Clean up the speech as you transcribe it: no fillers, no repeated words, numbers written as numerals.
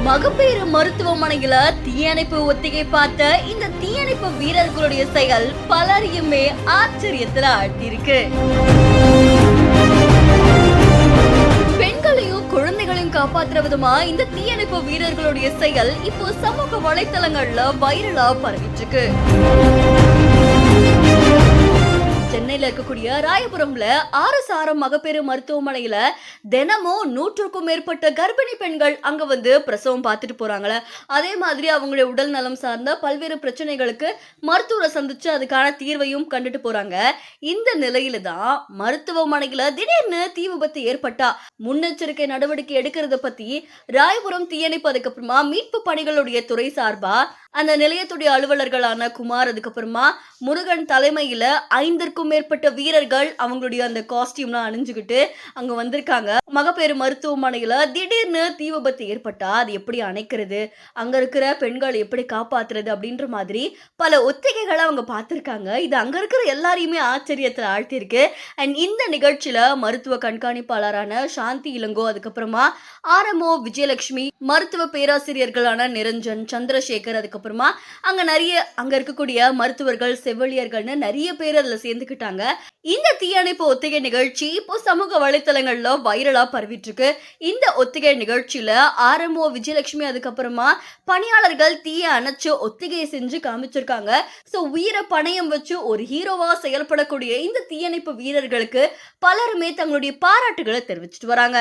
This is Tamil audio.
மகப்பேறு மருத்துவமனையில தீயணைப்பு ஒத்திகை பார்த்த இந்த தீயணைப்பு வீரர்களுடைய செயல் பலரையுமே ஆச்சரியத்துல ஆழ்த்தியிருக்கு. பெண்களையும் குழந்தைகளையும் காப்பாற்றுற விதமா இந்த தீயணைப்பு வீரர்களுடைய செயல் இப்போ சமூக வலைத்தளங்கள்ல வைரலா பரவிட்டு இருக்கு. சென்னையில இருக்கக்கூடிய ராயபுரம்ல ஆர்எஸ்ஆர்எம் மகப்பேறு மருத்துவமனையில தினமும் 100க்கும் மேற்பட்ட கர்ப்பிணி பெண்கள் அங்க வந்து பிரசவம் பார்த்துட்டு போறாங்களே. அதே மாதிரி அவங்களுடைய உடல் நலம் சார்ந்த பல்வேறு பிரச்சனைகளுக்கு மருத்துவரை சந்திச்சு அதுக்கான தீர்வையும் கண்டுட்டு போறாங்க. இந்த நிலையில தான் மருத்துவமனையில திடீர்னு தீ விபத்து ஏற்பட்டா முன்னெச்சரிக்கை நடவடிக்கை எடுக்கிறத பத்தி ராயபுரம் தீயணைப்பு, அதுக்கப்புறமா மீட்பு பணிகளுடைய துறை சார்பா அந்த நிலையத்துடைய அலுவலர்களான குமார், அதுக்கப்புறமா முருகன் தலைமையில 5க்கும் மேற்பட்ட வீரர்கள் அவங்களுடைய அந்த காஸ்டியூம்லாம் அணிஞ்சுக்கிட்டு அங்க வந்திருக்காங்க. மகப்பேறு மருத்துவமனையில திடீர்னு தீ விபத்து ஏற்பட்டா அது எப்படி அணைக்கிறது, அங்க இருக்கிற பெண்கள் எப்படி காப்பாத்துறது அப்படின்ற மாதிரி பல ஒத்திகைகளை அவங்க பார்த்திருக்காங்க. இது அங்க இருக்கிற எல்லாரையுமே ஆச்சரியத்துல ஆழ்த்திருக்கு. அண்ட் இந்த நிகழ்ச்சியில மருத்துவ கண்காணிப்பாளரான சாந்தி இளங்கோ, அதுக்கப்புறமா ஆர்எம்ஓ விஜயலட்சுமி, மருத்துவ பேராசிரியர்களான நிரஞ்சன், சந்திரசேகர், அதுக்கப்புறமா அங்க இருக்கக்கூடிய மருத்துவர்கள், செவிலியர்கள்னு நிறைய பேர் அதுல சேர்ந்துக்கிட்டாங்க. இந்த தீயணைப்பு ஒத்திகை நிகழ்ச்சி இப்போ சமூக வலைத்தளங்கள்ல வைரலா பரவிட்டு இருக்கு. இந்த ஒத்திகை நிகழ்ச்சியில ஆர்எம்ஓ விஜயலட்சுமி, அதுக்கப்புறமா பணியாளர்கள் தீய அணைச்சு ஒத்திகையை செஞ்சு காமிச்சிருக்காங்க. சோ உயிரை பணயம் வச்சு ஒரு ஹீரோவா செயல்படக்கூடிய இந்த தீயணைப்பு வீரர்களுக்கு பலருமே தங்களுடைய பாராட்டுகளை தெரிவிச்சிட்டு வராங்க.